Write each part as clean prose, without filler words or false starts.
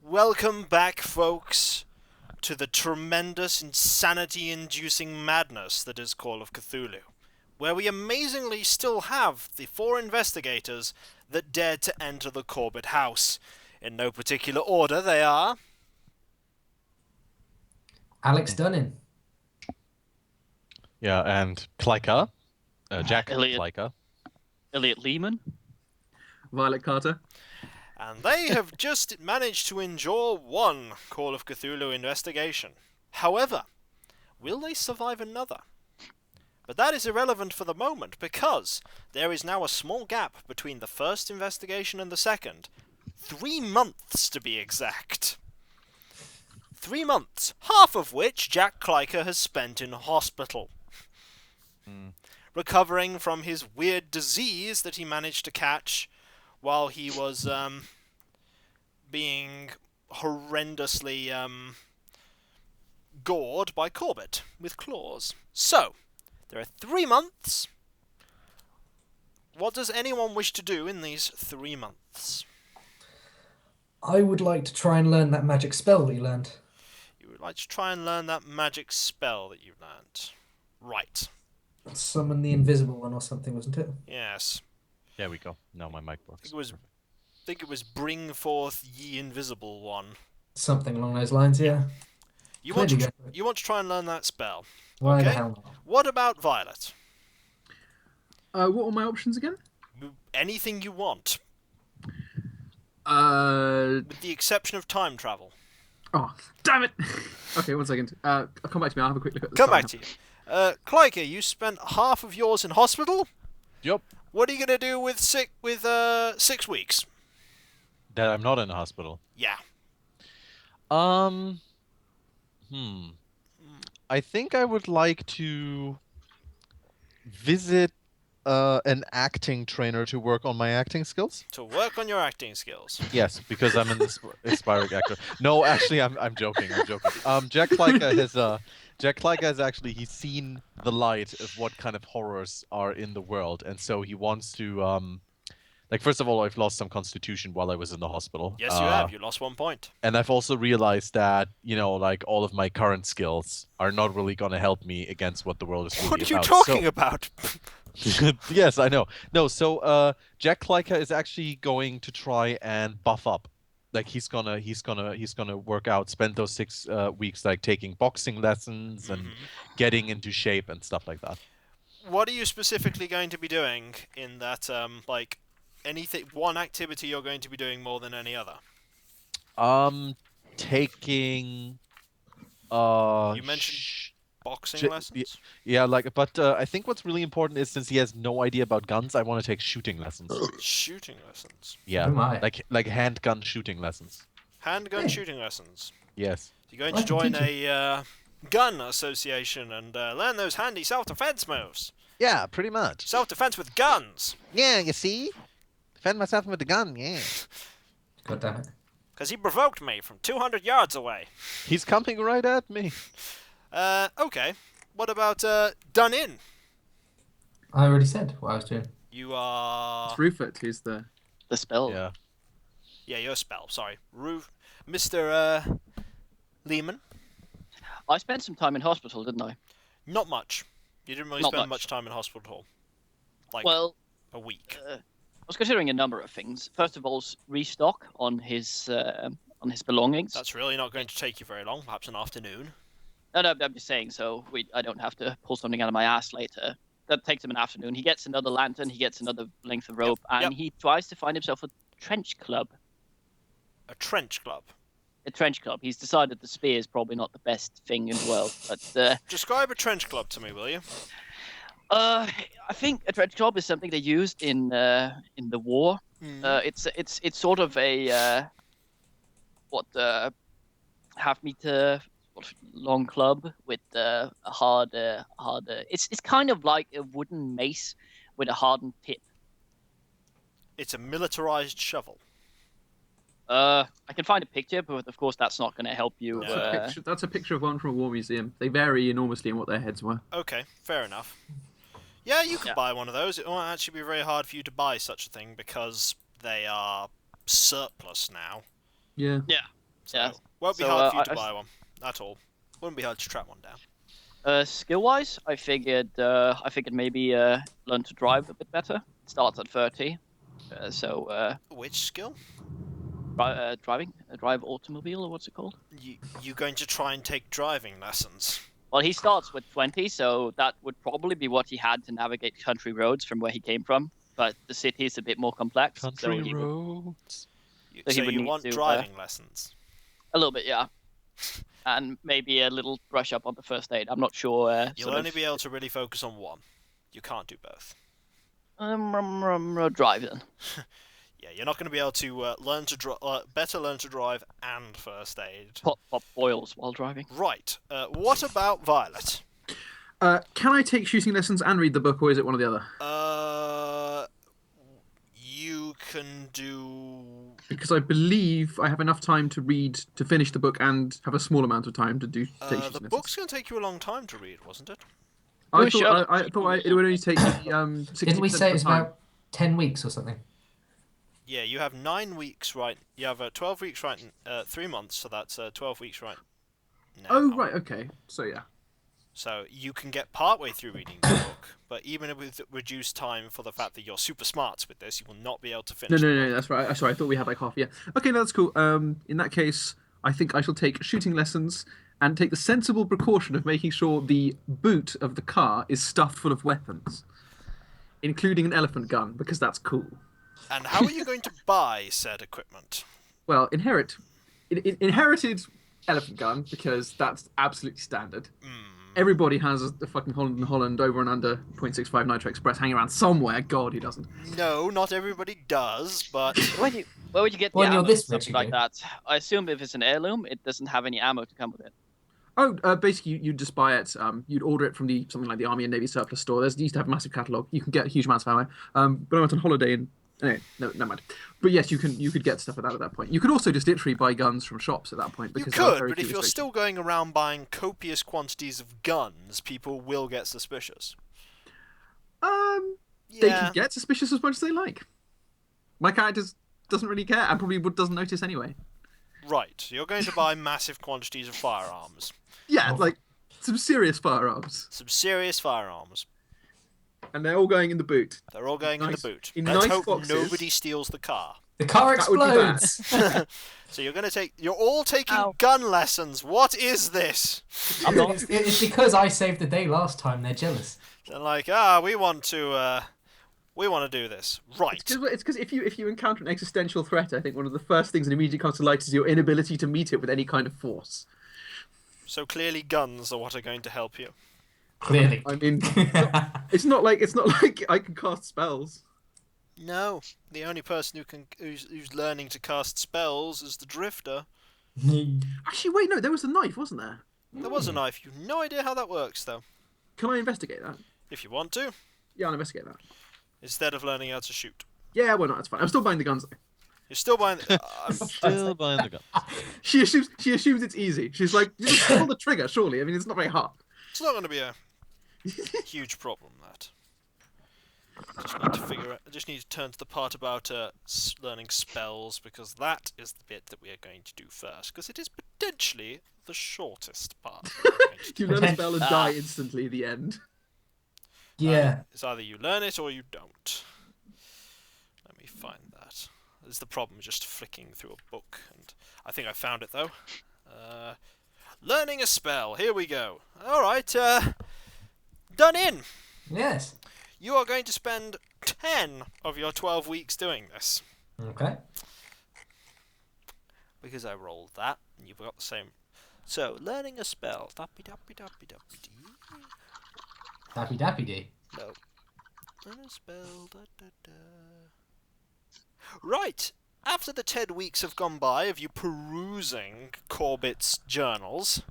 Welcome back, folks, to the tremendous insanity-inducing madness that is Call of Cthulhu, where we amazingly still have the 4 investigators that dared to enter the Corbett house. In no particular order, they are... Alex Dunning. Yeah, and Klika, Jack Elliot. Klika. Elliot Lehman. Violet Carter. And they have just managed to endure 1 Call of Cthulhu investigation. However, will they survive another? But that is irrelevant for the moment, because there is now a small gap between the first investigation and the second. 3 months, to be exact. 3 months, half of which Jack Klika has spent in hospital. Recovering from his weird disease that he managed to catch while he was being horrendously gored by Corbett with claws. So, there are 3 months. What does anyone wish to do in these 3 months? I would like to try and learn that magic spell that you learned. You would like to try and learn that magic spell that you learned. Right. Summon the invisible one or something, wasn't it? Yes. There we go. Now my mic I works. think it was bring forth ye invisible one. Something along those lines, yeah. You want Clearly to go for it. you want to try and learn that spell. Why the Okay. hell not? What about Violet? What were my options again? Anything you want, Oh, with the exception of time travel. damn it! Okay, 1 second. I'll come back to me. I'll have a quick look at the Come star back now. to you. Klika, you spent half of yours in hospital. Yup. What are you gonna do with 6 weeks? That I'm not in the hospital. Yeah. I think I would like to visit an acting trainer to work on my acting skills. To work on your acting skills. Yes, because I'm an aspiring actor. No, actually, I'm joking. I'm joking. Jack Klika has actually he's seen the light of what kind of horrors are in the world, and so he wants to like first of all, I've lost some constitution while I was in the hospital. Yes, you have. You lost 1 point. And I've also realized that like all of my current skills are not really gonna help me against what the world is really What are you about. talking about? Yes, I know. No, so Jack Klika is actually going to try and buff up. Like he's gonna work out, spend those 6 weeks like taking boxing lessons and getting into shape and stuff like that. What are you specifically going to be doing in that, anything, one activity you're going to be doing more than any other? Taking You mentioned boxing lessons? yeah, but I think what's really important is since he has no idea about guns, I want to take shooting lessons. Shooting lessons. Yeah, Oh my. like handgun shooting lessons. Handgun Yeah. shooting lessons. Yes. You're going I to can join teach a gun association and learn those handy self-defense moves. Yeah, pretty much. Self-defense with guns. Yeah, you see? Defend myself with the gun, yeah. God damn it. Because he provoked me from 200 yards away. He's coming right at me. Okay. What about done in? I already said what I was doing. You are... It's Rufus who's the... The spell. Yeah. Yeah, your spell. Sorry. Mr. Lehman. I spent some time in hospital, didn't I? Not much. You didn't really Not spend much. much time in hospital. Like, Well, a week. I was considering a number of things. First of all, restock on his belongings. That's really not going to take you very long. Perhaps an afternoon. No, I'm just saying. So I don't have to pull something out of my ass later. That takes him an afternoon. He gets another lantern. He gets another length of rope, and he tries to find himself a trench club. A trench club. A trench club. He's decided the spear is probably not the best thing in the world, but Describe a trench club to me, will you? I think a trench club is something they used in the war. It's sort of a half-meter long club with a harder. It's kind of like a wooden mace with a hardened tip. It's a militarized shovel. I can find a picture, but of course that's not going to help you. No. That's a picture of one from a war museum. They vary enormously in what their heads were. Okay, fair enough. Yeah, you could Yeah. buy one of those. It won't actually be very hard for you to buy such a thing because they are surplus now. Yeah. So Yeah. won't be So, hard for you I- to buy one at all. Wouldn't be hard to track one down. Skill-wise, I figured maybe learn to drive a bit better. It starts at 30. Which skill? Drive automobile, or what's it called? You going to try and take driving lessons? Well, he starts with 20, so that would probably be what he had to navigate country roads from where he came from. But the city is a bit more complex, so Country he would, roads. So he So would you need want to, driving lessons? a little bit, yeah, and maybe a little brush up on the first aid. I'm not sure. You'll only be able to really focus on one. You can't do both. Drive then. Yeah, you're not going to be able to learn to drive and first aid. Pop oils while driving. Right. What about Violet? Can I take shooting lessons and read the book, or is it one or the other? You can do. Because I believe I have enough time to finish the book and have a small amount of time to take shooting The lessons. book's going to take you a long time to read, wasn't it? I Sure. thought it would only take me 60% Didn't we say of it was the time. about 10 weeks or something? Yeah, you have 9 weeks right. You have 12 weeks right in 3 months, so that's 12 weeks right now. Oh, right, okay. So, yeah. So you can get partway through reading the book, but even with reduced time for the fact that you're super smarts with this, you will not be able to finish. No, that's right. Sorry, I thought we had like half. Yeah. Okay, no, that's cool. In that case, I think I shall take shooting lessons and take the sensible precaution of making sure the boot of the car is stuffed full of weapons, including an elephant gun, because that's cool. And how are you going to buy said equipment? Well, inherited elephant gun, because that's absolutely standard. Everybody has a fucking Holland over and under .65 Nitro Express hanging around somewhere. God, who doesn't? No, not everybody does, but Where would you get the Well, you're ammo this for rich, something like you that? I assume if it's an heirloom, it doesn't have any ammo to come with it. Oh, basically, you'd just buy it. You'd order it from something like the Army and Navy surplus store. They used to have a massive catalogue. You can get huge amounts of ammo. But I went on holiday and anyway, no, never mind. But yes, you could get stuff like that at that point. You could also just literally buy guns from shops at that point. you Because there are could. very But few if you're restrictions. still going around buying copious quantities of guns, people will get suspicious. They Yeah. can get suspicious as much as they like. My character doesn't really care and probably doesn't notice anyway. Right. You're going to buy massive quantities of firearms. Yeah, Oh. like some serious firearms, Some serious firearms. and they're all going in the boot. They're all going in the Nice- boot. in Let's nice hope boxes. nobody steals the car. The car That would be bad. explodes! So you're all taking Ow. gun lessons. What is this? I'm not. It's because I saved the day last time, they're jealous. They're like, we want to do this. Right. It's because if you encounter an existential threat, I think one of the first things that immediately comes to light is your inability to meet it with any kind of force. So clearly guns are what are going to help you. Clearly. I mean, it's not like I can cast spells. No, the only person who's learning to cast spells is the Drifter. Actually, wait, no, there was a knife, wasn't there? There was a knife. You've no idea how that works, though. Can I investigate that? If you want to, Yeah, I'll investigate that. instead of learning how to shoot. Yeah, why not? That's fine. I'm still buying the guns though. You're still buying. Still buying the gun. She assumes it's easy. She's like, you just pull the trigger, surely. I mean, it's not very hard. It's not going to be a huge problem. That. I just need to turn to the part about learning spells, because that is the bit that we are going to do first, because it is potentially the shortest part. You learn a spell and die instantly at the end. Yeah. It's either you learn it or you don't. Let me find that. There's the problem, just flicking through a book, and I think I found it though. Learning a spell. Here we go. All right. Done in. Yes. You are going to spend 10 of your 12 weeks doing this. Okay. Because I rolled that, and you've got the same. So, learning a spell. Dappy-dappy-dappy-dappy-dee. Dappy dappy dee. No. Learn a spell. Da-da-da. Right. After the 10 weeks have gone by of you perusing Corbett's journals,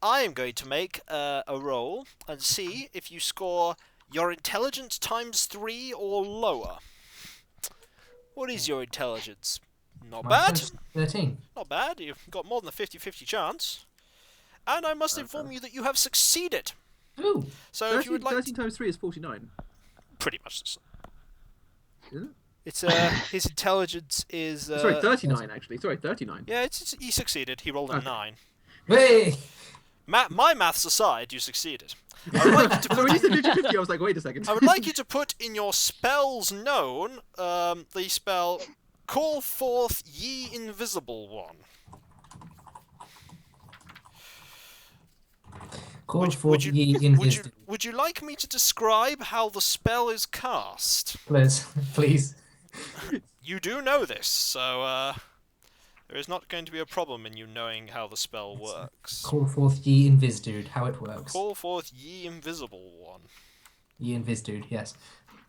I am going to make a roll and see if you score your intelligence times 3 or lower. What is your intelligence? Not My bad. first 13. Not bad. You've got more than a 50-50 chance. And I must inform you that you have succeeded. Ooh. So if you would like 13 times 3 is 49. pretty much the same. Is it? It's his intelligence is. Sorry, 39 actually. Sorry, 39. Yeah, he succeeded. He rolled a Okay. 9. Hey! My maths aside, you succeeded. I would like you to So when you put. said 50, I was like, wait a second. I would like you to put in your spells known the spell "Call forth ye invisible one." Call forth ye invisible. Would you like me to describe how the spell is cast? Please, please. You do know this, so there is not going to be a problem in you knowing how the spell works. Call forth ye invis-dude, how it works. Call forth ye invisible one. Ye invis-dude, yes.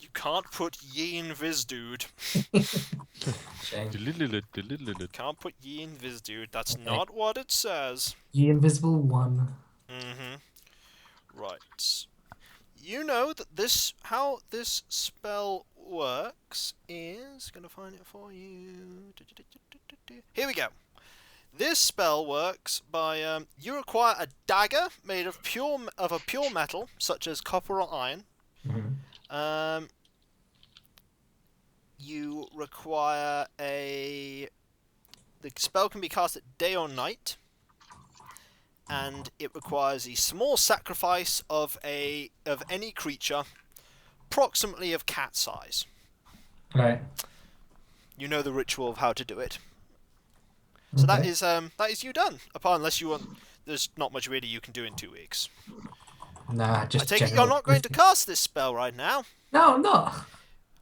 You can't put ye invis dude. Shame. Can't put ye invis dude. That's not what it says. Ye invisible one. Right. You know that how this spell works is gonna find it for you. Here we go. This spell works by you acquire a dagger made of a pure metal, such as copper or iron. Mhm. You require the spell can be cast at day or night, and it requires a small sacrifice of any creature, approximately of cat size. Right. You know the ritual of how to do it. So Okay. that is you done. Apart unless you want, there's not much really you can do in 2 weeks. Nah, just I take it general you're not going to wisdom. cast this spell right now. No, I'm not.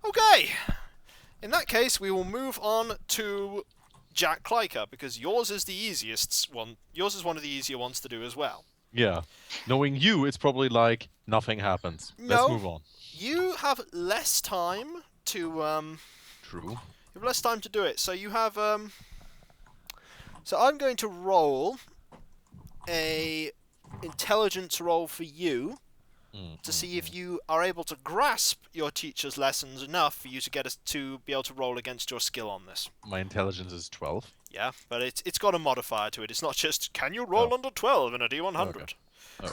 Okay. In that case, we will move on to Jack Clyker, because yours is the easiest one. Yours is one of the easier ones to do as well. Yeah. Knowing you, it's probably like nothing happens. No. Let's move on. You have less time to True. You have less time to do it. So you have So I'm going to roll a intelligence roll for you to see if you are able to grasp your teacher's lessons enough for you to get us to be able to roll against your skill on this. My intelligence is 12. Yeah, but it's got a modifier to it. It's not just can you roll under 12 in a D100. Okay.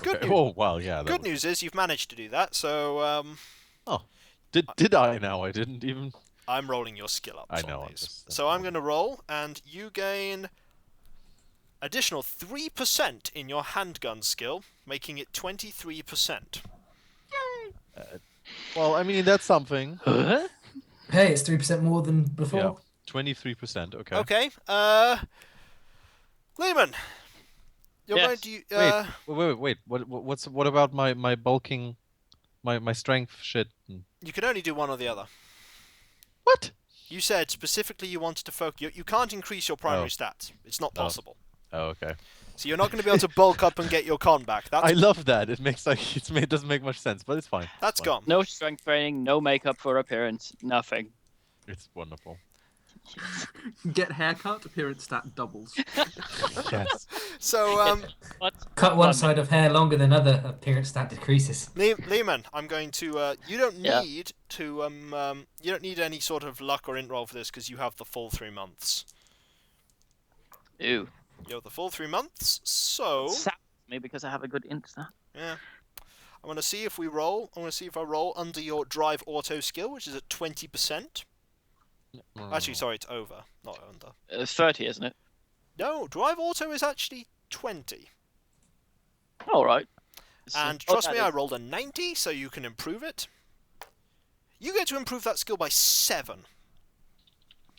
Good Okay. news. Oh, wow, yeah. Good news is you've managed to do that. So Did I now? I didn't even... I'm rolling your skill up. I on know, I'm these. just- So I'm going to roll, and you gain additional 3% in your handgun skill, making it 23%. Well, I mean, that's something. Huh? Hey, it's 3% more than before. Yeah. 23%, okay. Okay. Lehman, you're Yes. going to Wait. What about my bulking, my strength shit? you can only do one or the other. What? You said specifically you wanted to focus. You can't increase your primary Oh. stats. It's not Oh. possible. Oh, okay. So you're not going to be able to bulk up and get your con back. I love that. It makes like it doesn't make much sense, but it's fine. That's It's fine. gone. No strength training, no makeup for appearance, nothing. It's wonderful. Get haircut, appearance stat doubles. Yes. So What? Cut one side of hair longer than other, appearance stat decreases. Lehman, I'm going to. You don't Yeah. need to. You don't need any sort of luck or int roll for this because you have the full 3 months. Ew. You have the full 3 months. So Saps me because I have a good int stat. yeah, I'm gonna see if we roll. I'm gonna see if I roll under your drive auto skill, which is at 20%. Actually, sorry, it's over, not under. 30, isn't it? No, drive auto is actually 20. All right. And trust me, I rolled a 90, so you can improve it. You get to improve that skill by 7.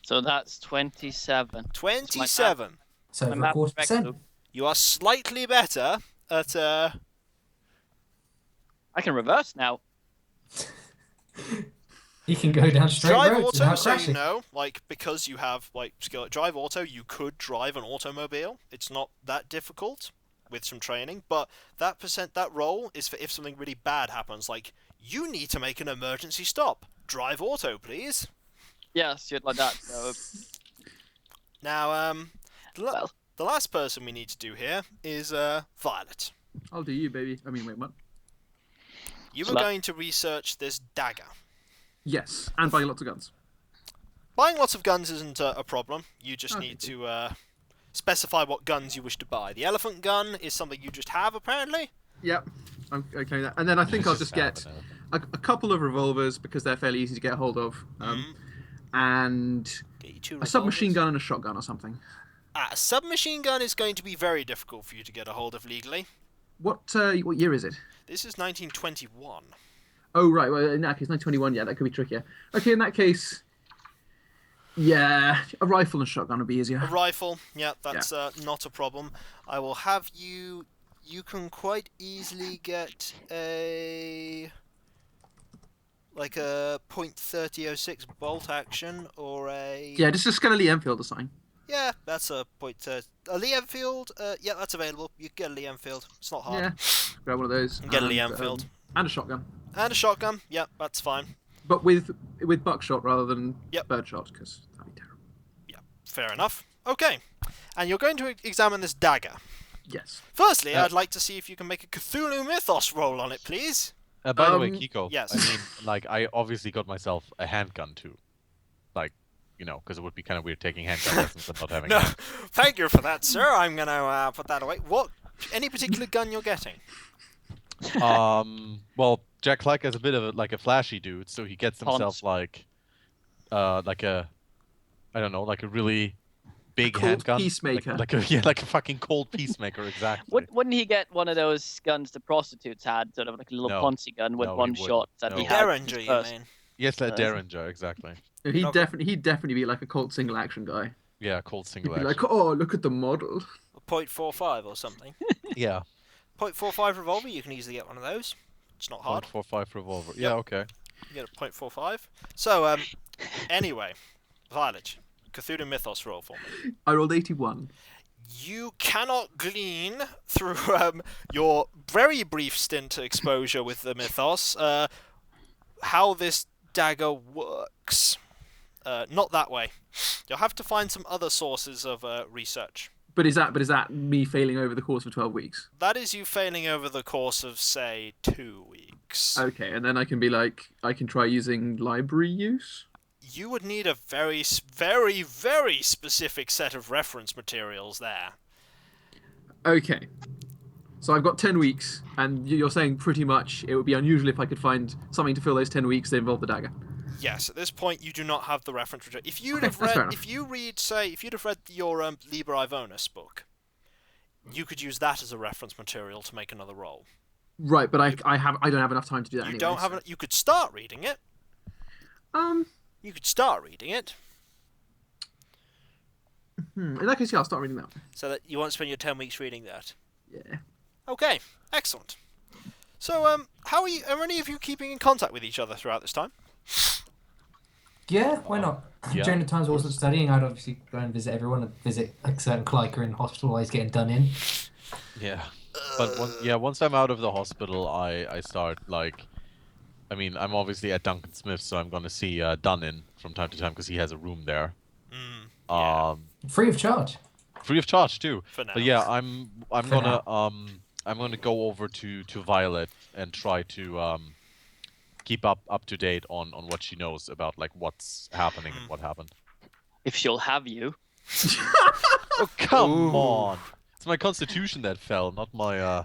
So that's 27. 27. So My over math 40%. You are slightly better at I can reverse now. You can go down straight drive roads auto, without so you crashing. know, like, because you have, like, skill at drive auto, you could drive an automobile. It's not that difficult with some training, but that roll is for if something really bad happens, like, you need to make an emergency stop. Drive auto, please. Yeah, shit like that. So, Now, well, the last person we need to do here is Violet. I'll do you, baby. I mean, wait, what? You were Slut. going to research this dagger. Yes, and buy lots of guns. Buying lots of guns isn't a problem. You just Okay, need to specify what guns you wish to buy. The elephant gun is something you just have, apparently. Yep. I'm okay with that. And then I think I'll just get a couple of revolvers because they're fairly easy to get hold of. and Get you 2 a submachine revolvers. gun and a shotgun or something. A submachine gun is going to be very difficult for you to get a hold of legally. What year is it? This is 1921. Oh, right. Well, in that case, 1921. Yeah, that could be trickier. Okay, in that case, yeah, a rifle and shotgun would be easier. A rifle, yeah, that's not a problem. I will have you. You can quite easily get a .3006 bolt action or a Yeah, just a Skelly Enfield or something. yeah, that's a a Lee Enfield. Yeah, that's available. You can get a Lee Enfield. It's not hard. Yeah, grab one of those. Get a Lee Enfield and a shotgun, and a shotgun. Yeah, that's fine. but with buckshot rather than Yep. birdshot, because that'd be terrible. Yeah, fair enough. Okay, and you're going to examine this dagger. Yes. Firstly, I'd like to see if you can make a Cthulhu Mythos roll on it, please. By the way, Kiko, yes. I mean, like, I obviously got myself a handgun too. Like, you know, because it would be kind of weird taking handgun lessons and not having No, one. thank you for that, sir. I'm going to put that away. What? Any particular gun you're getting? Well, Jack Clark is a bit of a flashy dude, so he gets himself Ponce. like a, I don't know, like a really big cold handgun. peacemaker. Like a fucking cold peacemaker, exactly. Wouldn't he get one of those guns the prostitutes had, sort of like a little No. Ponzi gun with No, he one wouldn't. shot that No. he had? in his Derringer, you purse? mean? Yes, a Derringer, exactly. He'd Okay. definitely be like a Colt single action guy. Yeah, cold He'd single be action. like, oh, look at the model. A .45 or something. Yeah, .45 revolver, you can easily get one of those. It's not hard. .45 revolver. Yeah, okay. You get a .45. So, anyway, Violet, Cthulhu Mythos roll for me. I rolled 81. You cannot glean through your very brief stint exposure with the Mythos how this dagger works. Not that way. You'll have to find some other sources of research. But is that me failing over the course of 12 weeks? That is you failing over the course of, say, 2 weeks. Okay, and then I can be like, I can try using library use? You would need a very, very, very specific set of reference materials there. Okay. So I've got 10 weeks, and you're saying pretty much it would be unusual if I could find something to fill those 10 weeks that involve the dagger. Yes, at this point you do not have the reference material. If you'd Okay, have that's fair read, enough. if you'd have read your Liber Ivonus book, you could use that as a reference material to make another roll. Right, but I don't have enough time to do that You anyway. don't have. You could start reading it. You could start reading it, in that case, yeah, I'll start reading that. so that you won't spend your 10 weeks reading that. Yeah. Okay, excellent. So, how are you? Are any of you keeping in contact with each other throughout this time? Yeah, why not? Yeah. During the times I wasn't studying, I'd obviously go and visit everyone and visit like certain Kliker in hospital while he's getting done in. Yeah. But once I'm out of the hospital, I start like, I mean, I'm obviously at Duncan Smith, so I'm gonna see Dunnin from time to time because he has a room there. Yeah. Free of charge. Free of charge too. For now. But yeah, I'm For gonna I'm gonna go over to Violet and try to keep up to date on what she knows about like what's happening and what happened. If she'll have you. Oh come on! It's my constitution that fell, not my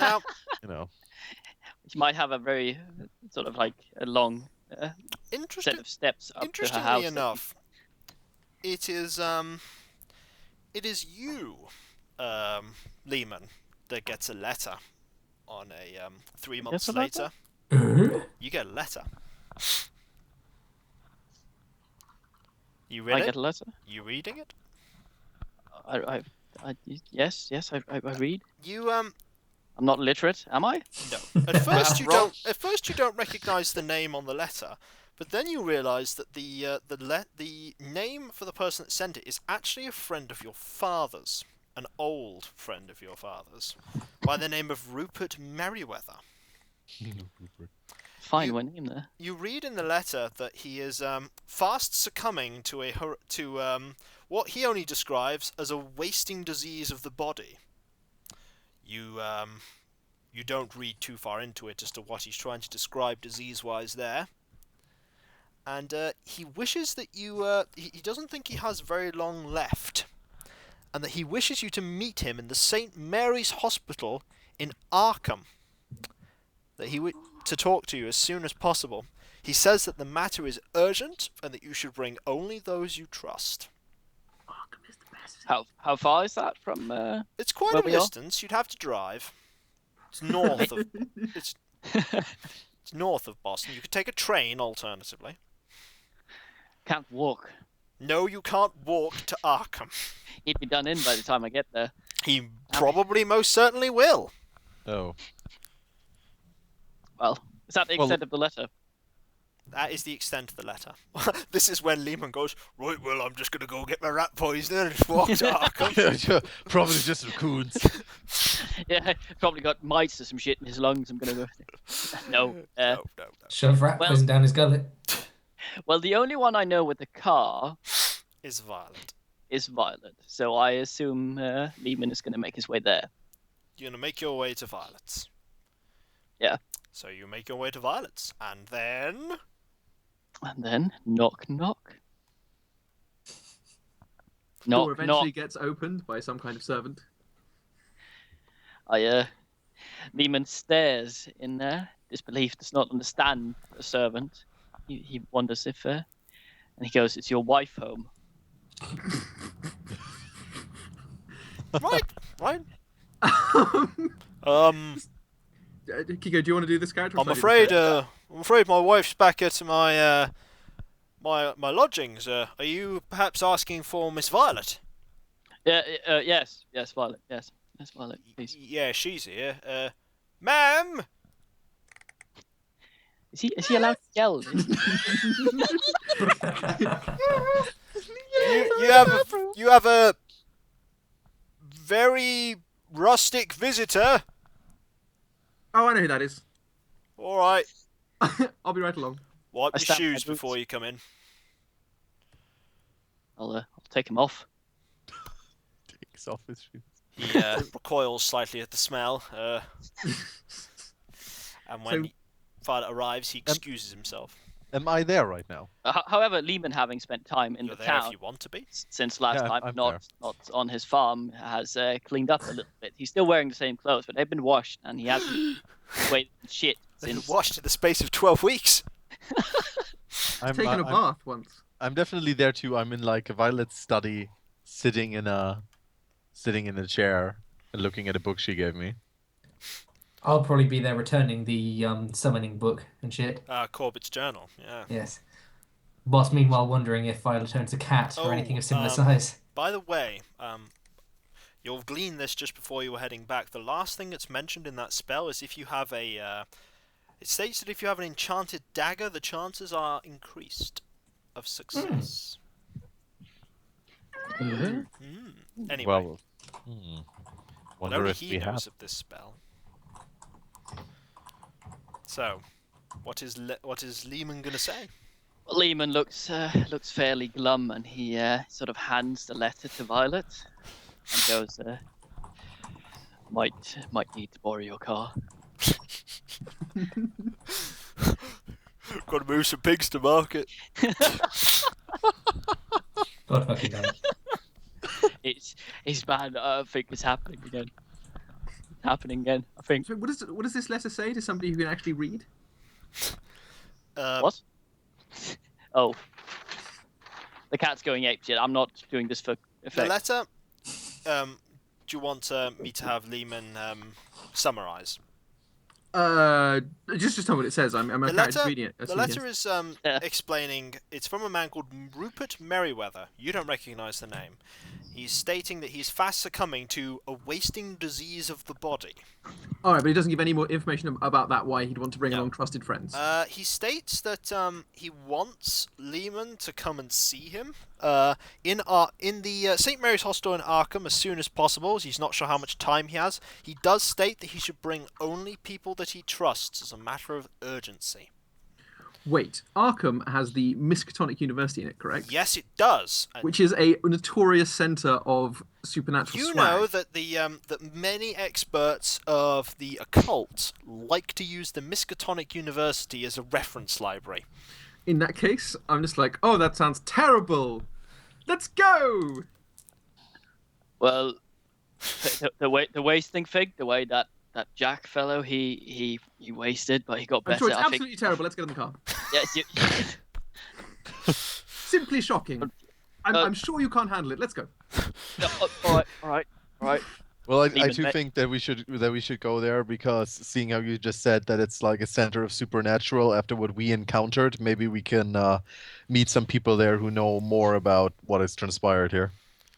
Now, you know. She might have a very sort of like a long set of steps up to her interestingly house. enough, it is you, Lehman, that gets a letter on a 3 months Gets a letter? later. You get a letter. You read I it? get a letter. You reading it? Yes, I read. You I'm not literate, am I? no. At first you Roll. don't. At first you don't recognise the name on the letter, but then you realise that the name for the person that sent it is actually a friend of your father's, an old friend of your father's, by the name of Rupert Merriweather. Fine one name there. You read in the letter that he is fast succumbing to what he only describes as a wasting disease of the body. You don't read too far into it as to what he's trying to describe disease-wise there. And he wishes that you... he doesn't think he has very long left. And that he wishes you to meet him in the St. Mary's Hospital in Arkham. That he would... to talk to you as soon as possible. He says that the matter is urgent and that you should bring only those you trust. Arkham is the best. How far is that from? It's quite Where a we are? distance. You'd have to drive. It's north of it's north of Boston. You could take a train alternatively. Can't walk. No, you can't walk to Arkham. He'd be done in by the time I get there. He probably most certainly will. Oh. Well, is that the Well- extent of the letter? That is the extent of the letter. This is when Lehman goes, right, well, I'm just going to go get my rat poisoner and just walk to Arkham. Probably just raccoons. Yeah, probably got mites or some shit in his lungs. I'm gonna go. No. No. Shove rat Well- poison down his gullet. Well, the only one I know with the car Is Violet. is Violet, so I assume Lehman is gonna make his way there. You're going to make your way to Violet's. Yeah. So you make your way to Violet's, and then... And then knock, knock. The door Knock, eventually knock. gets opened by some kind of servant. Lehman stares in disbelief, does not understand the servant. He wonders if, and he goes, "Is your wife home?" Right. Kiko, do you want to do this character? or I'm should I do this afraid my wife's back at my lodgings. Are you perhaps asking for Miss Violet? Yes, Violet, yes, Violet, please. Yeah, she's here. Ma'am! Is he allowed to yell? You have a very rustic visitor. Oh, I know who that is. All right. I'll be right along. Wipe I your stamp my shoes boots. before you come in. I'll take him off. Takes off his shoes. He recoils slightly at the smell. And when So- Violet arrives, he excuses himself. Am I there right now? However, Lehman, having spent time in You're the there if town you want to be. since last Yeah, time, I'm not on his farm, has cleaned up a little bit. He's still wearing the same clothes, but they've been washed, and he hasn't weighed shit They've since. washed in the space of 12 weeks. I'm Taken a bath once. I'm definitely there too. I'm in like Violet's study, sitting in a chair and looking at a book she gave me. I'll probably be there returning the summoning book and shit. Corbett's journal, yeah. Yes. Whilst meanwhile wondering if Violet turns a cat or anything of similar size. By the way, you'll glean this just before you were heading back. The last thing that's mentioned in that spell is if you have a... it states that if you have an enchanted dagger, the chances are increased of success. Anyway, Well, but wonder only if he we knows have. of this spell. So, what is Lehman gonna say? Lehman looks fairly glum, and he sort of hands the letter to Violet and goes, "Might need to borrow your car." Got to move some pigs to market. God fucking damn it. It's bad. I think it's happening again. I think. So what does this letter say to somebody who can actually read? What? Oh. The cat's going ape shit. I'm not doing this for The effect. letter. Do you want me to have Lehman summarize? Just tell me what it says. I'm The okay letter, reading it. the letter is Yeah. explaining. It's from a man called Rupert Merriweather. You don't recognize the name. He's stating that he's fast succumbing to a wasting disease of the body. All right, but he doesn't give any more information about that. Why he'd want to bring No. along trusted friends. He states that he wants Lehman to come and see him in the St. Mary's Hospital in Arkham as soon as possible, as he's not sure how much time he has. He does state that he should bring only people that he trusts as a matter of urgency. Wait, Arkham has the Miskatonic University in it, correct? Yes, it does. And Which is a notorious center of supernatural you swag. know that that many experts of the occult like to use the Miskatonic University as a reference library. In that case, I'm just like, oh, that sounds terrible. Let's go. Well, the wasting fig, the way that Jack fellow he wasted, but he got I'm better. sure it's I think absolutely terrible. Let's get in the car. Yes, you. Simply shocking. I'm sure you can't handle it. Let's go. All right. Well, I Demon too Bay. think that we should go there because seeing how you just said that it's like a center of supernatural after what we encountered, maybe we can meet some people there who know more about what has transpired here.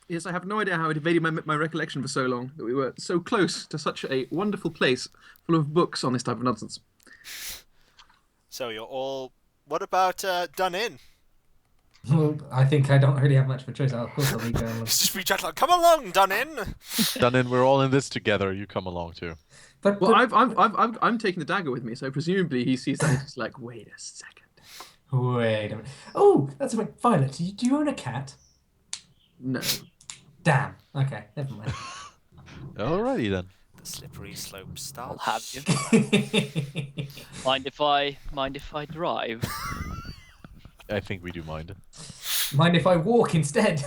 Yes, I have no idea how it evaded my recollection for so long that we were so close to such a wonderful place full of books on this type of nonsense. So you're all. What about done in? Well, I think I don't really have much of a choice. Of course, I'll be going. It's just be like, come along, done in. Done, we're all in this together. You come along too. But, Well, I'm taking the dagger with me, so presumably he sees that and he's like, wait a second. wait a minute. Oh, that's right. Violet, do you own a cat? No. Damn. Okay, never mind. Alrighty then. The slippery slope I'll starts. have you. Mind if I drive? I think we do mind. Mind if I walk instead?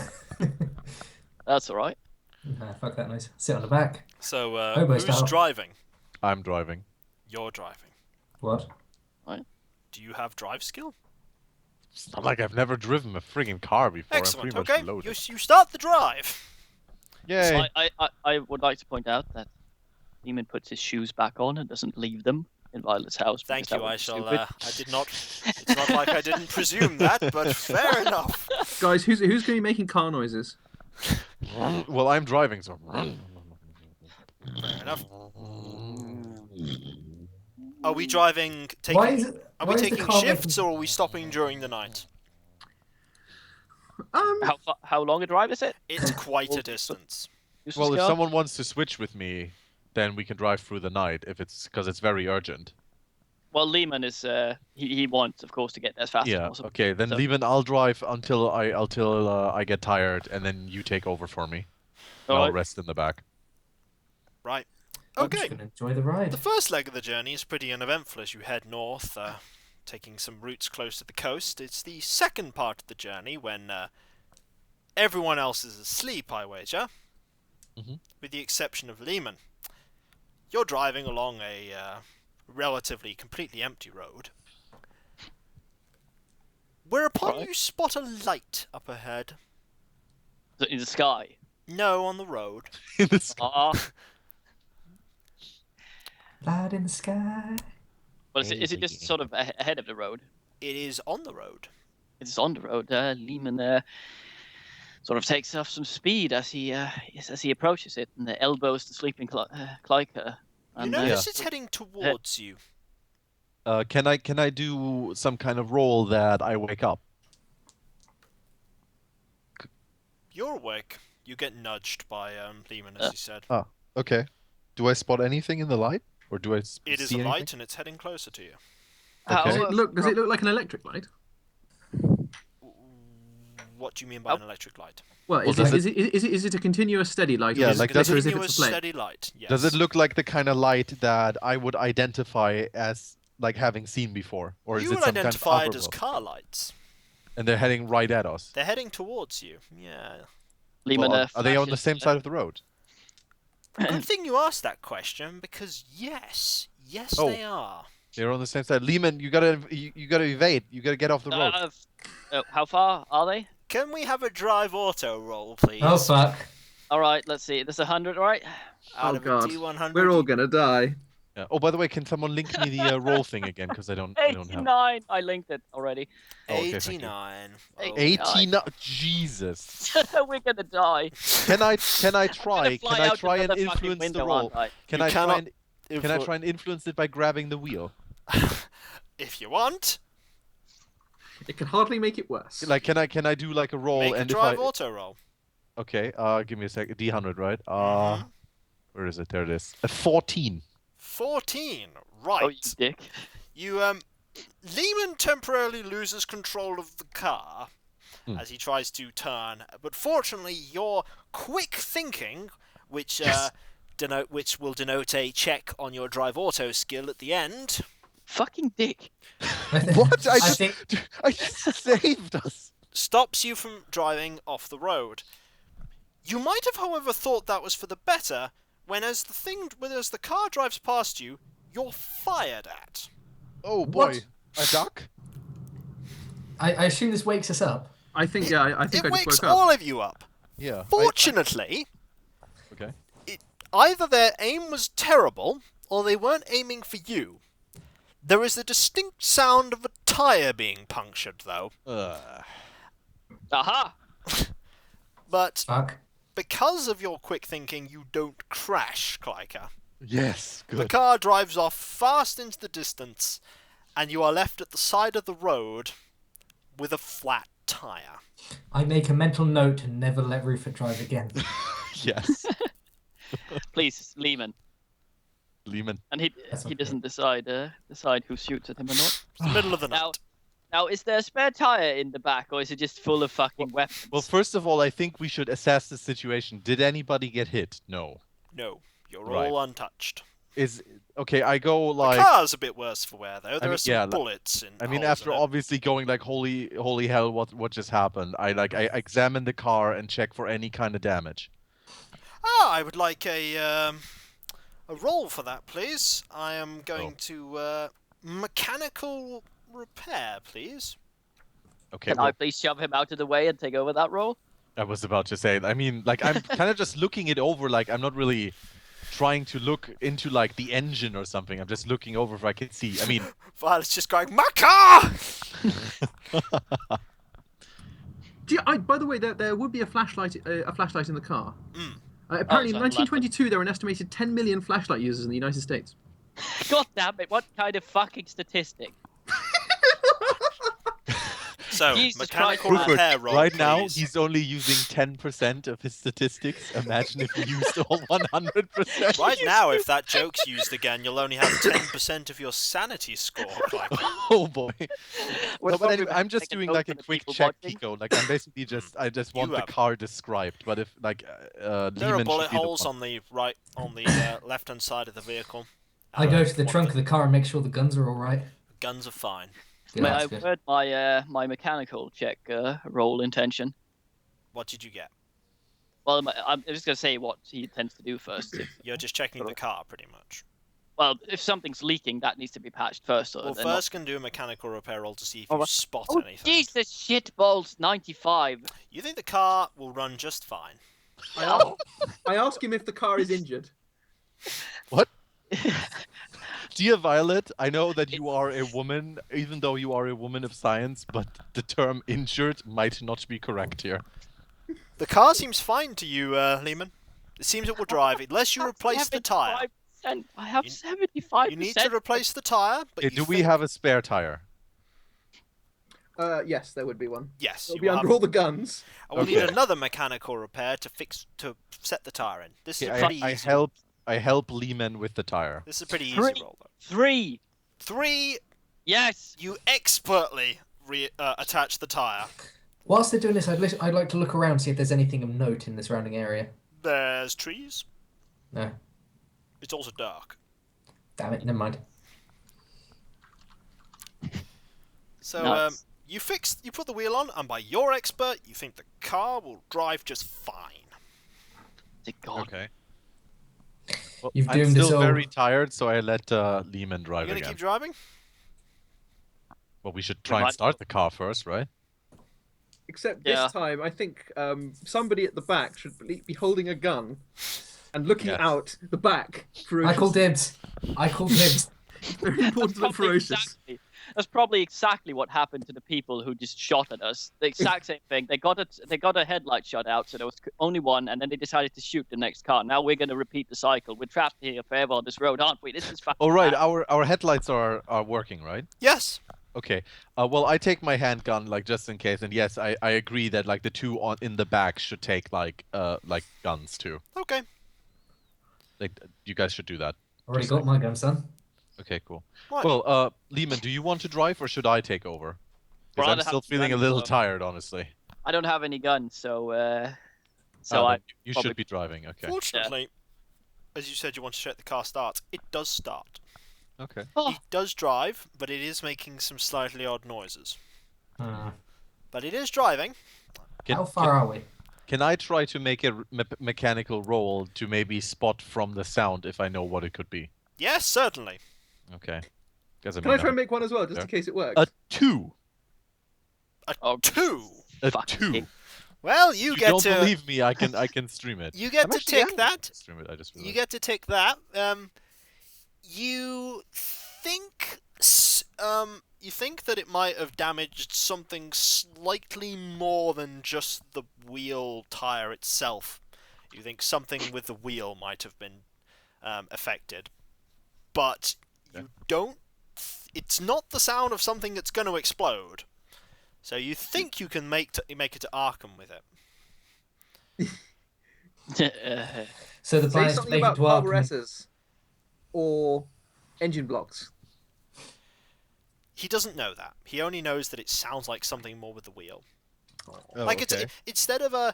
That's all right. Nah, fuck that noise. Sit on the back. So Hobo who's style. driving? I'm driving. You're driving. What? Do you have drive skill? It's not like I've never driven a friggin' car before. Excellent. I'm pretty Okay, much loaded. you start the drive. Yay! So I would like to point out that Demon puts his shoes back on and doesn't leave them in Violet's house. Thank because you. that would I be shall. stupid. I did not. It's not like I didn't presume that, but fair enough. Guys, who's going to be making car noises? Well, I'm driving, so. Fair enough. Are we driving? Why is Taking? it? Are why we is the taking car shifts making- or are we stopping during the night? How long a drive is it? It's quite a distance. Useless Well, if car? someone wants to switch with me, then we can drive through the night if it's because it's very urgent. Well, Lehman is he wants, of course, to get there as fast as Yeah. possible. Okay. Then So- Levin, I'll drive until I get tired, and then you take over for me. And I'll Alright. rest in the back. Right. I'm just Okay. gonna enjoy the ride. The first leg of the journey is pretty uneventful as you head north, taking some routes close to the coast. It's the second part of the journey when everyone else is asleep, I wager, Mhm. with the exception of Lehman. You're driving along a relatively completely empty road, whereupon Right. you spot a light up ahead. In the sky. No, on the road. In the sky. Light in the sky. Well, is it just sort of ahead of the road? It is on the road. It's on the road. Lehman sort of takes off some speed as he approaches it and elbows the sleeping Clyker. You And, notice it's heading towards you. Can I do some kind of roll that I wake up? You're awake. You get nudged by Lehman, as you said. Okay. Do I spot anything in the light, or do I It is see a anything? light, and it's heading closer to you. how, Okay. Does it look like an electric light? What do you mean by an electric light? Well, Well, is does it a continuous steady light? Yeah, or is like it does glitter it- as if Continuous it's a flame? steady light. Yes. Does it look like the kind of light that I would identify as like having seen before, or You is it would some identify kind it of as otherworld? car lights. And they're heading right at us? They're heading towards you. Yeah. Lehman Well, are they on the flashes, same side of the road? Good thing you asked that question because yes, Oh. they are. They're on the same side. Lehman, you gotta evade. You gotta get off the road. How far are they? Can we have a drive auto roll, please? Oh fuck. All right, let's see. There's 100, right? Out Oh of god, a D100. we're all gonna die. Yeah. Oh, by the way, can someone link me the roll thing again? Because I don't have. 89. I linked it already. Oh, okay, thank you. 89. Eight- Oh, 89. Jesus. We're gonna die. Can I I'm gonna try? fly Can I out try and another fucking influence the window, roll? aren't I? Can You I try cannot and can I try and influence it by grabbing the wheel? If you want, It can hardly make it worse. Like, can I do like a roll make a and if drive I auto roll. okay, give me a second. D100, right? Mhm. Where is it? There it is. A 14. 14. Oh, Right. you dick. You Lehman temporarily loses control of the car as he tries to turn, but fortunately your quick thinking, which which will denote a check on your drive auto skill at the end, Fucking dick. What? I just think I just saved us. stops you from driving off the road. You might have, however, thought that was for the better when as the car drives past you, you're fired at. Oh boy. What? A duck? I assume this wakes us up. I think I think It I just wakes woke up. all of you up. Yeah. Fortunately, Okay. either their aim was terrible, or they weren't aiming for you. There is a distinct sound of a tyre being punctured, though. Aha! But Fuck. because of your quick thinking, you don't crash, Klyka. Yes. The Good. car drives off fast into the distance, and you are left at the side of the road with a flat tyre. I make a mental note to never let Rupert drive again. Yes. Please, Lehman. Lehman. And he That's he okay. doesn't decide who shoots at him or not. It's the middle of the Now, night. now, is there a spare tire in the back, or is it just full of fucking weapons? Well, first of all, I think we should assess the situation. Did anybody get hit? No. No, you're Right. all untouched. Okay? I go The like. car's a bit worse for wear, though. There mean, are some yeah, like- bullets in. I mean, holes after in it. obviously going like, holy hell, what just happened? I examine the car and check for any kind of damage. I would like a roll for that, please. I am going to mechanical repair, please. Okay. Can I please shove him out of the way and take over that role? I was about to say. I mean, like I'm kind of just looking it over. Like I'm not really trying to look into like the engine or something. I'm just looking over if I can see. I mean, Violet's just going, my car! By the way, there would be a flashlight in the car. Mm. Apparently, in so 1922, there were an estimated 10 million flashlight users in the United States. God damn it! What kind of fucking statistic? So, Jesus mechanical Christ, repair roll, right now please. he's only using 10% of his statistics. Imagine if he used all 100%. Right now, if that joke's used again, you'll only have 10% of your sanity score. Like, Oh boy. We're No, but probably anyway, gonna I'm just take a doing note like for a the quick people check, watching. Kiko. Like I'm basically I just want You the have- car described. But if like there are Lehman bullet should be the holes one. on the left-hand side of the vehicle. I go to the trunk of the car and make sure the guns are all right. Guns are fine. Yeah, May that's I good. word my mechanical check roll intention? What did you get? Well, I'm just gonna say what he intends to do first. You're just checking the car, pretty much. Well, if something's leaking, that needs to be patched first. Well, then first can do a mechanical repair roll to see if Oh, you right. spot Oh, anything. Jesus shitballs, 95. You think the car will run just fine. I ask him if the car is injured. What? Dear Violet, I know that you are a woman, even though you are a woman of science, but the term injured might not be correct here. The car seems fine to you, Lehman. It seems it will drive, unless you replace the tyre. 75%. I have You- 75%. You need to replace the tyre, but Okay, you do we think- have a spare tire? Yes, there would be one. Yes, It'll you be will under have... all the guns. I will need Okay. another mechanical repair to set the tyre in. This is Okay, a pretty I easy. help Lehman with the tire. This is a pretty easy Three. roll, though. 3. 3, Yes. you expertly attach the tyre. Whilst they're doing this, I'd like to look around, see if there's anything of note in the surrounding area. There's trees. No. It's also dark. Damn it, never mind. So Nice. you put the wheel on, and by your expert, you think the car will drive just fine. Dear God. Okay. Well, You've I'm doomed us still all. very tired, so I let Lehman You're drive gonna again. keep driving? Well, we should try and might- start the car first, right? Except Yeah. this time, I think somebody at the back should be holding a gun and looking Yes. out the back. I call dibs. I call dibs. Very important to look ferocious. That's probably exactly what happened to the people who just shot at us. The exact same thing. They got a headlight shot out, so there was only one, and then they decided to shoot the next car. Now we're going to repeat the cycle. We're trapped here forever on this road, aren't we? This is fucking Oh, right. bad. Our headlights are working, right? Yes. Okay. Well, I take my handgun like just in case, and yes, I agree that like the two in the back should take like guns too. Okay. Like you guys should do that. Already got my gun, son. Okay, cool. Right. Well, Lehman, do you want to drive or should I take over? Because Rather I'm still have feeling a guns, little though. tired, honestly. I don't have any guns, so Ah, I then you probably- should be driving. Okay. Fortunately, as you said, you want to check the car starts. It does start. Okay. Oh, It does drive, but it is making some slightly odd noises. Hmm. But it is driving. Can, How far are we? can I try to make a mechanical roll to maybe spot from the sound if I know what it could be? Yes, certainly. Okay. Guess Can I try and make one as well, just Yeah. in case it works? a 2? Oh, 2. A fuck 2. me. Well, If you you get don't to believe me, I can stream it. you get I'm to actually- tick yeah. that. Stream it. I just You realized. get to tick that. You think that it might have damaged something slightly more than just the wheel tire itself. You think something with the wheel might have been affected, but you don't. It's not the sound of something that's going to explode. So you think you can make it to Arkham with it. So the Say plan is to something make it about to Arkham. carburetors or engine blocks. He doesn't know that. He only knows that it sounds like something more with the wheel. Oh, Like okay. instead of a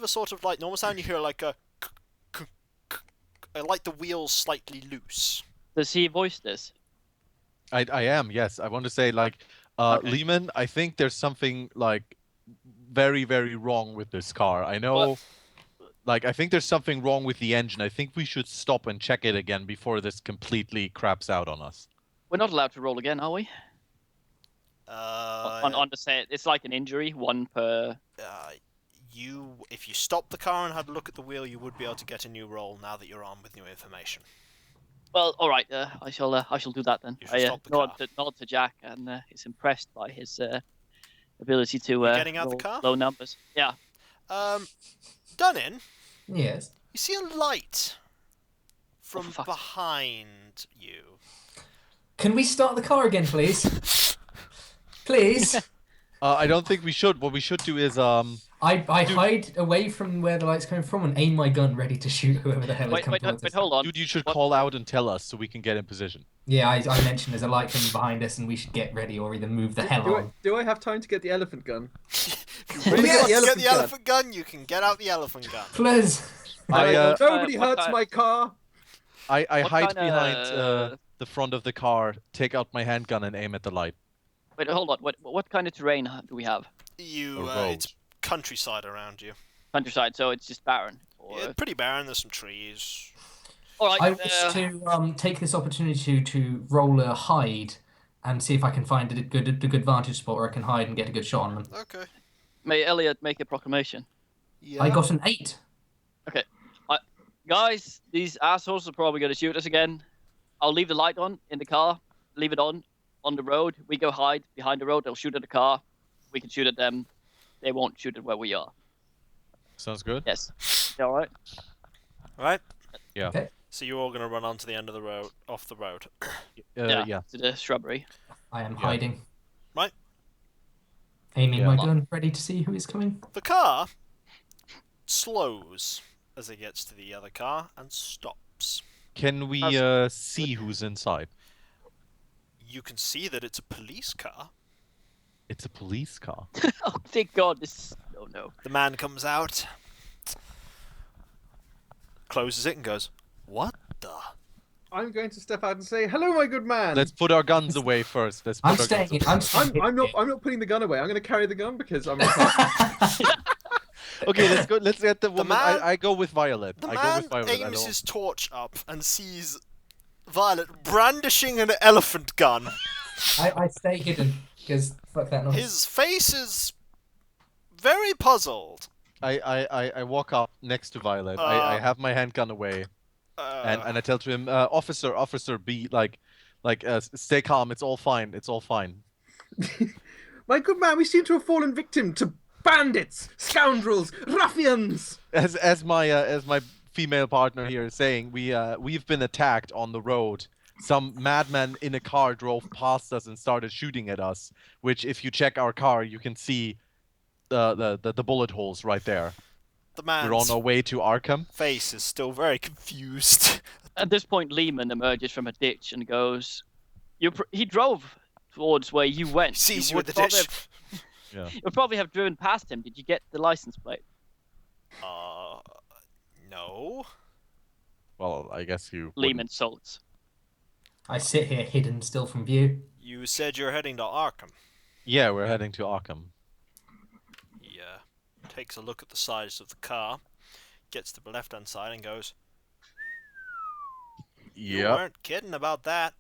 sort of like normal sound, you hear like a like the wheels slightly loose. Does he voice this? I am, yes. I want to say, like, Okay. Lehman, I think there's something, like, very, very wrong with this car. I know, What? like, I think there's something wrong with the engine. I think we should stop and check it again before this completely craps out on us. We're not allowed to roll again, are we? Uh, On the set, it's like an injury, one per. if you stopped the car and had a look at the wheel, you would be able to get a new roll now that you're armed with new information. Well, all right. I shall do that then. You should stop the nod, car. nod to Jack, and he's impressed by his ability to You're getting out the roll car? low numbers. Yeah. Dunnin, Yes. you see a light from fuck. behind you. Can we start the car again, please? Please. I don't think we should. What we should do is, I hide away from where the light's coming from and aim my gun ready to shoot whoever the hell is Wait, coming wait, towards wait, us. hold on. dude, you should What- call out and tell us so we can get in position. Yeah, I mentioned there's a light coming behind us and we should get ready or either move the hell on. Do I have time to get the elephant gun? If you really Yes! want to get Elephant the gun. elephant gun, you can get out the elephant gun. Please. Nobody what hurts kind- my car. I What hide kinda- behind the front of the car, take out my handgun, and aim at the light. Wait, hold on. What kind of terrain do we have? It's countryside around you. Countryside, so it's just barren. Or... Yeah, pretty barren. There's some trees. All right. I wish to take this opportunity to roll a hide and see if I can find a good vantage spot where I can hide and get a good shot on them. Okay. May Elliot make a proclamation. Yeah. I got an 8. Guys, these assholes are probably going to shoot us again. I'll leave the light on in the car. Leave it on the road. We go hide behind the road. They'll shoot at the car. We can shoot at them. They won't shoot at where we are. Sounds good. Yes. All right. Right. Yeah. Okay. So you're all gonna run onto the end of the road, off the road. Yeah. To the shrubbery. I am Yeah. hiding. Right. Aiming Yeah. my gun, ready to see who is coming. The car slows as it gets to the other car and stops. Can we see who's inside? You can see that it's a police car. It's a police car. Oh, thank God. This. Oh no. The man comes out, closes it, and goes, "What the?" I'm going to step out and say, "Hello, my good man." Let's put our guns away first. Let's put I'm our guns staying. away. I'm staying. I'm not putting the gun away. I'm going to carry the gun because I'm. Okay, let's go. Let's get the woman. man- I go with Violet. The I go man with Violet. I aims don't- his torch up and sees Violet brandishing an elephant gun. I stay hidden because fuck that noise. His face is very puzzled. I walk up next to Violet. I have my handgun away, and I tell to him, officer, be stay calm. It's all fine. It's all fine. My good man, we seem to have fallen victim to bandits, scoundrels, ruffians. As my female partner here is saying, we've been attacked on the road. Some madman in a car drove past us and started shooting at us. Which, if you check our car, you can see the bullet holes right there. The We're on man's our way to Arkham. face is still very confused. At this point, Lehman emerges from a ditch and goes, he drove towards where you went. Sees you would in the probably ditch. Yeah. You would probably have driven past him. Did you get the license plate? No. Well, I guess you. Lehman salts. I sit here hidden still from view. You said you're heading to Arkham. Yeah, we're heading to Arkham. He takes a look at the size of the car, gets to the left-hand side and goes, "You Yep. weren't kidding about that.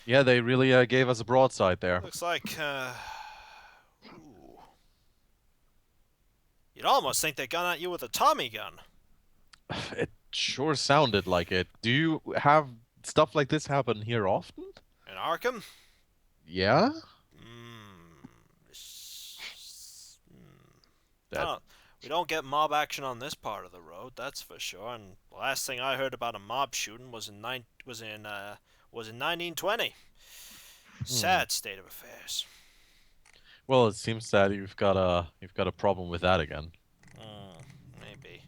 Yeah, they really gave us a broadside there. Looks like, ooh, You'd almost think they gun at you with a Tommy gun. It sure sounded like it. Do you have stuff like this happen here often? In Arkham? Yeah? That No, we don't get mob action on this part of the road, that's for sure. And the last thing I heard about a mob shooting was in 1920. Sad state of affairs. Well, it seems that you've got a problem with that again. Maybe.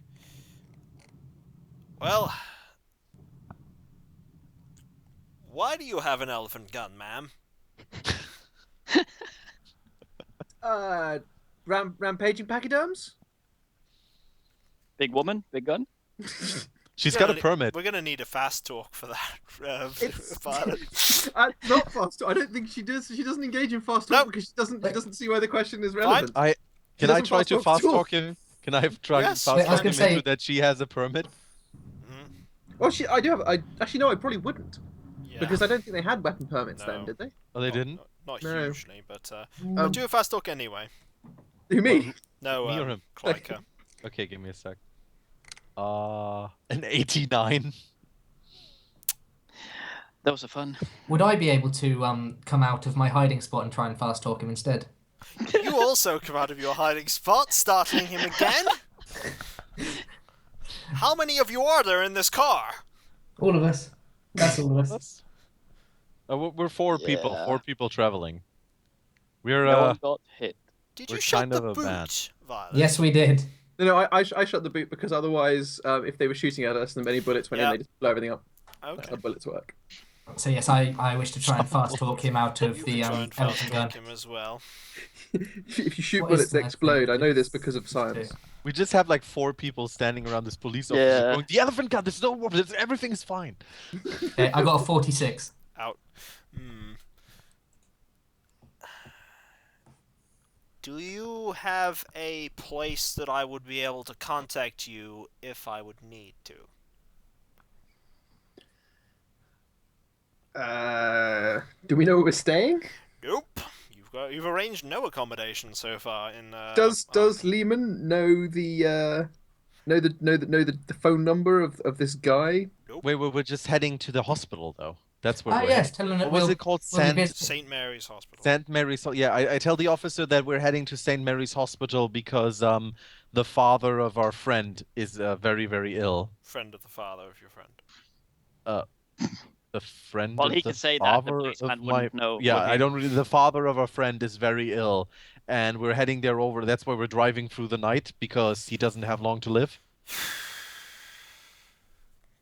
Well, why do you have an elephant gun, ma'am? Rampaging pachyderms? Big woman, big gun. She's We're got a gonna permit. We're gonna need a fast talk for that. It's Violet. not fast talk. I don't think she does. She doesn't engage in fast talk Nope. because she doesn't see why the question is relevant. Can I doesn't try fast to talk fast at all. talk him? Can I try Yes. to Wait, fast I was talk gonna him say- into that she has a permit? Well, I do have. I actually no. I probably wouldn't Yeah. because I don't think they had weapon permits then, No. did they? Oh, they didn't? Not No. hugely, but I'll do a fast talk anyway. Who me? No, Me or him? Clyker. Okay, give me a sec. An 89. Those are fun. Would I be able to come out of my hiding spot and try and fast talk him instead? You also come out of your hiding spot, startling him again. How many of you are there in this car? All of us. That's all of us. We're four people. Yeah. 4 people traveling. We're No one got hit. Did We're you shut kind the of a boot, band. Violet? Yes, we did. No, I shut the boot because otherwise, if they were shooting at us and many bullets went in, Yeah. they just blow everything up. That's Okay. how bullets work. So yes, I wish to try and fast talk him out of You the can try and fast elephant gun. talk him as well. If you shoot What is bullets, they that explode. thing? I know this because of science. we just have like 4 people standing around this police officer Yeah. going, "The elephant gun. There's no problem. Everything is fine." Okay, I got a 46. Out. Do you have a place that I would be able to contact you if I would need to? Do we know where we're staying? Nope. You've arranged no accommodation so far in. Does Lehman know the phone number of this guy? Wait, we're just heading to the hospital though. That's where Ah, we're yes, tell him that What was we'll- it called? we'll be Saint visiting. St. Mary's Hospital? St. Mary's. Yeah, I tell the officer that we're heading to St. Mary's Hospital because the father of our friend is very, very ill. Friend of the father of your friend. The friend Well, of he the could say that, the father policeman of my wouldn't know, yeah, would he? I don't really. The father of our friend is very ill, and we're heading there over. That's why we're driving through the night because he doesn't have long to live.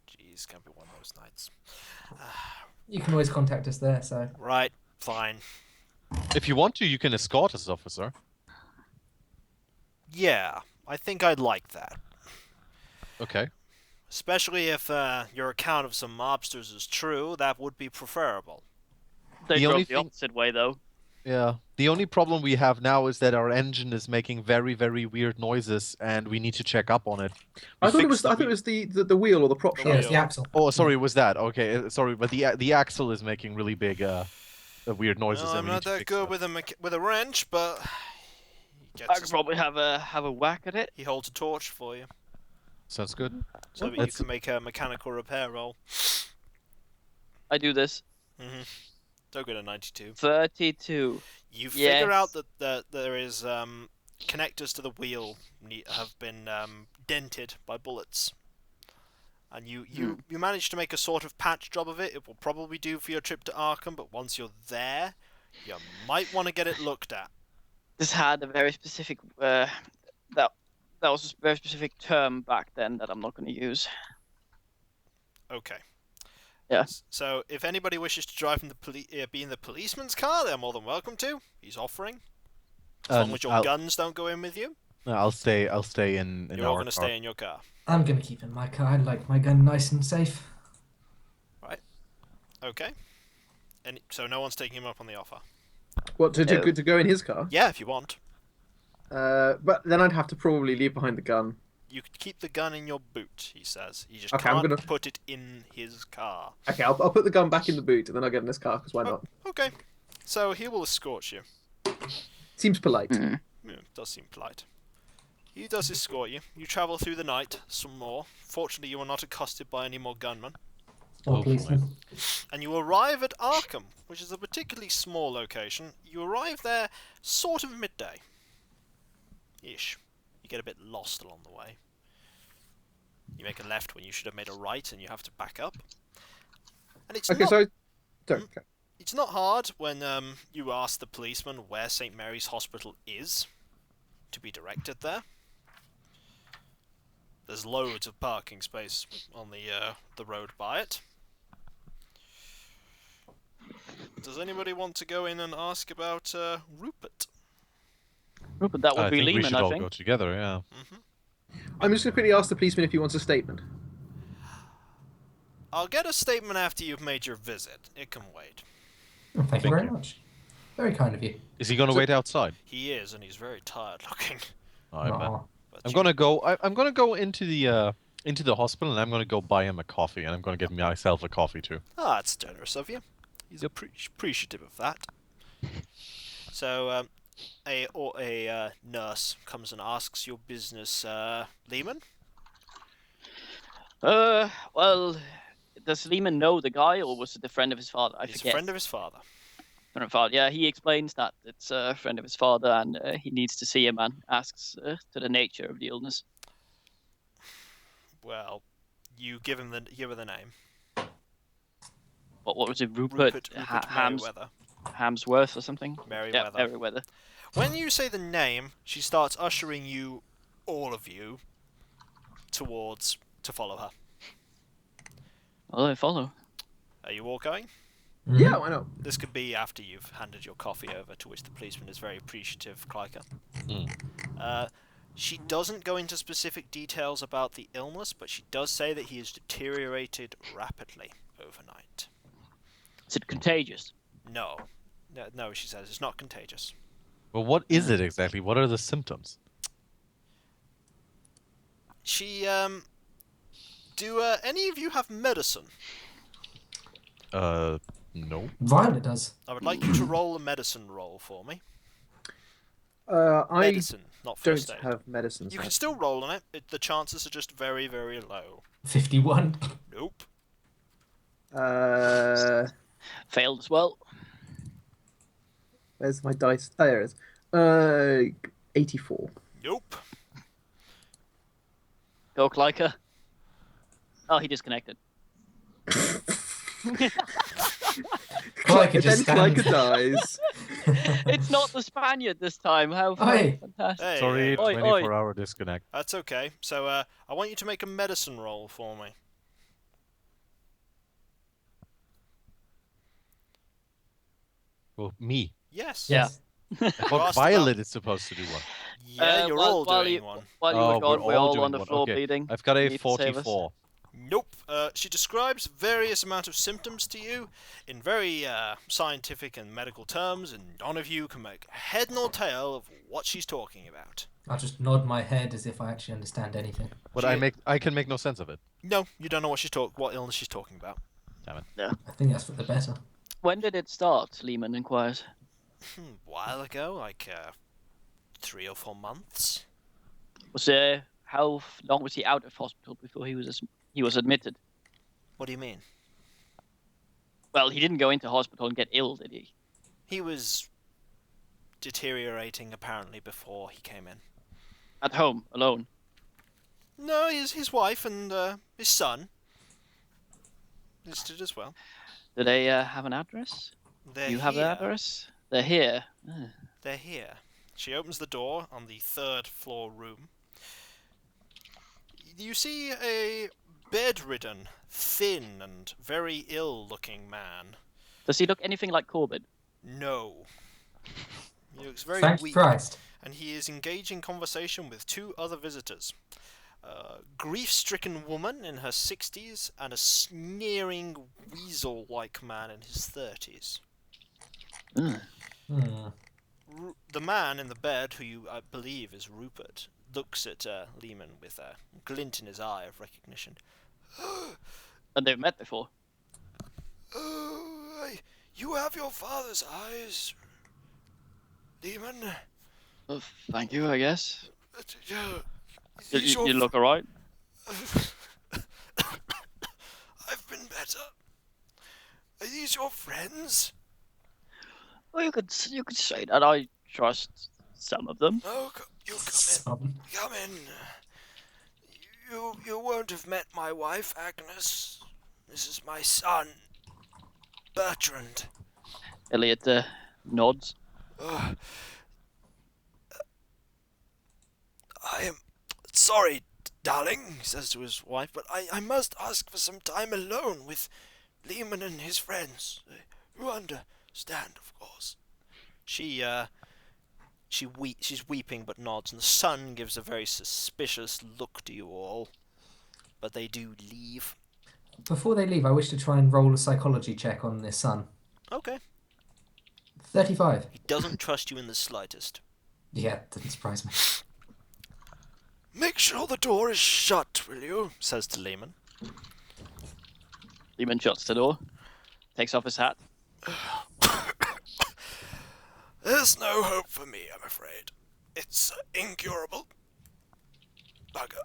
Jeez, can't be one of those nights. You can always contact us there. So Right, fine. If you want to, you can escort us, officer. Yeah, I think I'd like that. Okay. Especially if your account of some mobsters is true, that would be preferable. They The drove only the thing- opposite way, though. Yeah. The only problem we have now is that our engine is making very, very weird noises, and we need to check up on it. I We thought it fixed was. I thought it was the wheel or the prop The shaft. yeah, it's the wheel. axle. Oh, sorry, was that? Okay, sorry, but the axle is making really big weird noises. Well, and I'm we not need to that fix good with a wrench, but he, I could probably have a whack at it. he holds a torch for you, Sounds good. so that you Let's- can make a mechanical repair roll. I do this. So good at 92. 32. You figure out Yes. that there is connectors to the wheel have been dented by bullets. And you manage to make a sort of patch job of it. It will probably do for your trip to Arkham, but once you're there, you might want to get it looked at. This had a very specific that was a very specific term back then that I'm not going to use. Okay. Yeah. So if anybody wishes to drive in be in the policeman's car, they're more than welcome to. He's offering. As long as your guns don't go in with you, I'll stay in you're all our going to car. stay in your car. I'm gonna keep in my car. I like my gun nice and safe. Okay. And so no one's taking him up on the offer. What to No. go in his car? Yeah, if you want. But then I'd have to probably leave behind the gun. You could keep the gun in your boot, he says. You just Okay, I'm can't gonna- put it in his car. Okay, I'll put the gun back in the boot and then I'll get in his car because why not? Okay. So he will escort you. Seems polite. Yeah, it does seem polite. He does escort you. You travel through the night some more. Fortunately, you are not accosted by any more gunmen. Or Oh, policeman. And you arrive at Arkham, which is a particularly small location. You arrive there sort of midday. Ish. You get a bit lost along the way. You make a left when you should have made a right, and you have to back up. And it's Okay, not... so sorry. Okay. It's not hard when you ask the policeman where St. Mary's Hospital is to be directed there. There's loads of parking space on the road by it. Does anybody want to go in and ask about Rupert? Rupert, that would I be think we Lehman, should I all think. go together. Yeah. I'm just going to quickly ask the policeman if he wants a statement. I'll get a statement after you've made your visit. It can wait. Oh, thank you Thank very you. much. Very kind of you. Is he gonna So- wait outside? He is, and he's very tired looking. Oh, I bet. Aw. But I'm you- gonna go. I'm gonna go into the hospital, and I'm gonna go buy him a coffee, and I'm gonna get myself a coffee too. Ah, that's generous of you. He's appreciative of that. So, a nurse comes and asks your business, Lehman? Well, does Lehman know the guy, or was it a friend of his father? I He's forget. a friend of his father. Friend of father. Yeah, he explains that it's a friend of his father, and he needs to see him, and asks to the nature of the illness. Well, you give her the name. What was it? Rupert, Merriweather. Hamsworth or something? Merriweather. Yeah, Merriweather. When you say the name, she starts ushering you, all of you, to follow her. Well, I follow. Are you all going? Mhm. Yeah, why not? This could be after you've handed your coffee over, to which the policeman is very appreciative, Kleiker. She doesn't go into specific details about the illness, but she does say that he has deteriorated rapidly overnight. Is it contagious? No, she says, it's not contagious. Well, what is it exactly? What are the symptoms? She, do any of you have medicine? No. Violet does. I would like you to roll a medicine roll for me. I Medicine, not don't first aid. have medicines. You can still roll on it. The chances are just very, very low. 51. Nope. Failed as well. Where's my dice? Oh, there it is. 84. Nope. Go, Kleiker. Oh, he disconnected. Like it then just stands. Kleiker dies. It's not the Spaniard this time. How Oi. fantastic. Hey, Sorry, hey, Oi, 24-hour disconnect. that's okay. So, I want you to make a medicine roll for me. Well, me. Yes. Yes. I thought asked Violet is supposed to do one. Yeah, you're all doing one. While you Oh, were gone, we're we're all all doing on the one. floor Okay. bleeding. I've got You a need to save us. 44. Nope. She describes various amount of symptoms to you in very scientific and medical terms, and none of you can make head nor tail of what she's talking about. I'll just nod my head as if I actually understand anything. But She- I can make no sense of it. No, you don't know what illness she's talking about. I think that's for the better. When did it start? Lehman inquires. While ago, like 3 or 4 months. How long was he out of hospital before he was admitted? What do you mean? Well, he didn't go into hospital and get ill, did he? He was deteriorating apparently before he came in. At home, alone. No, his wife and his son visited as well. Do they have an address? They're You have here. an address? They're here. They're here. She opens the door on the 3rd floor room. You see a bedridden, thin, and very ill-looking man. Does he look anything like Corbett? No. He looks very Thank weak, Christ. and he is engaging conversation with 2 other visitors. A grief-stricken woman in her 60s and a sneering, weasel-like man in his 30s. Hmm. The man in the bed, who I believe is Rupert, looks at Lehman with a glint in his eye of recognition. And they've met before. Oh, you have your father's eyes, Lehman. Oh, thank you, I guess. You look alright? I've been better. Are these your friends? Well, you could say that. I trust some of them. Oh, you come in. Son. Come in. You won't have met my wife, Agnes. This is my son, Bertrand. Elliot nods. I am sorry, darling, he says to his wife, but I must ask for some time alone with Lehman and his friends. You understand, of course. She's weeping but nods, and the son gives a very suspicious look to you all. But they do leave. Before they leave, I wish to try and roll a psychology check on this son. Okay. 35. He doesn't trust you in the slightest. Yeah, didn't surprise me. Make sure the door is shut, will you? Says to Lehman. Lehman shuts the door, takes off his hat. There's no hope for me, I'm afraid. It's incurable. Bugger.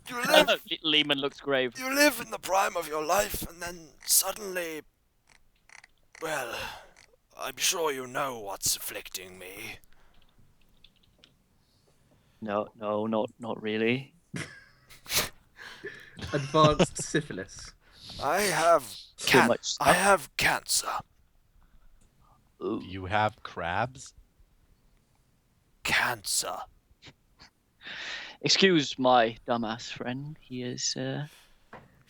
You live, Lehman looks grave. you live in the prime of your life, and then suddenly... Well, I'm sure you know what's afflicting me. No, not really. Advanced syphilis. I have... Too much stuff. I have cancer. Ooh. You have crabs? Cancer. Excuse my dumbass friend. He is. Oh,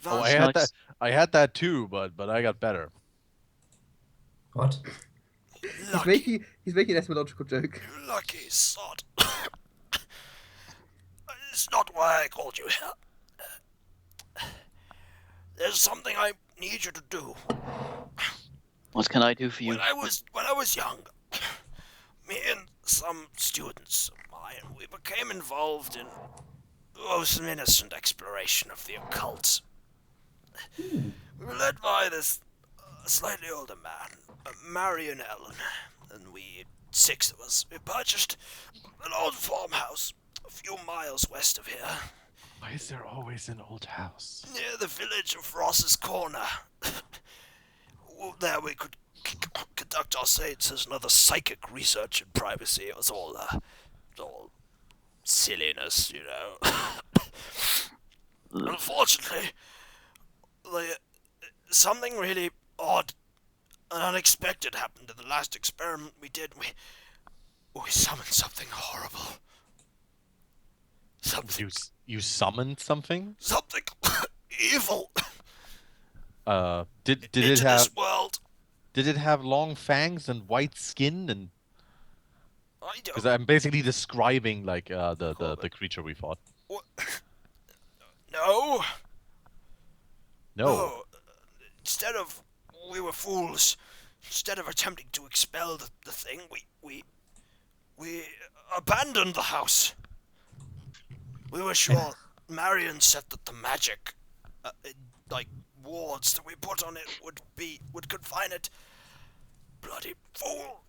That's I had nice. that. I had that too, but I got better. What? lucky. He's making an etymological joke. You lucky sod. It's not why I called you here. There's something I need you to do. What can I do for you? When I was young, me and some students of mine, we became involved in some innocent exploration of the occult. We were led by this slightly older man, Marion Ellen, and we, 6 of us, we purchased an old farmhouse a few miles west of here, Why is there always an old house? near the village of Ross's Corner. Well, there we could conduct our seances and other psychic research in privacy. It was all silliness, you know. Unfortunately, something really odd and unexpected happened in the last experiment we did. We summoned something horrible. Something You summoned something? evil Did it into have this world. did it have long fangs and white skin? And I because don't. I'm basically describing like the creature we fought. What? No. No. No. Instead of we were fools. Instead of attempting to expel the thing, we abandoned the house. We were sure Marion said that the magic, wards that we put on it would confine it. Bloody fool!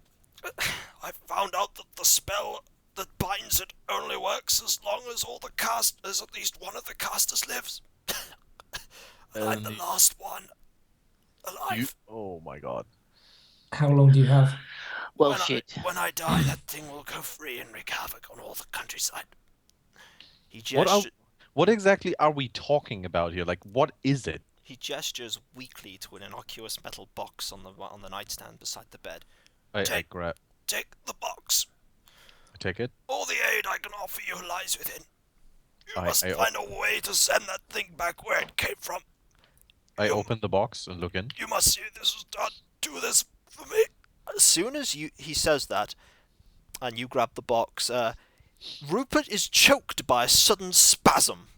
I found out that the spell that binds it only works as long as at least one of the casters lives. And I'm the And last one alive. Oh my god. How long do you have? Well, shit. When I die, that thing will go free and wreak havoc on all the countryside. He What exactly are we talking about here? Like, what is it? He gestures weakly to an innocuous metal box on the nightstand beside the bed. I Take- grab. Take the box. I take it. All the aid I can offer you lies within. You I- must I- find a way to send that thing back where it came from. I open the box and look in. You must see this is done. Do this for me. As soon as he says that, and you grab the box, Rupert is choked by a sudden spasm.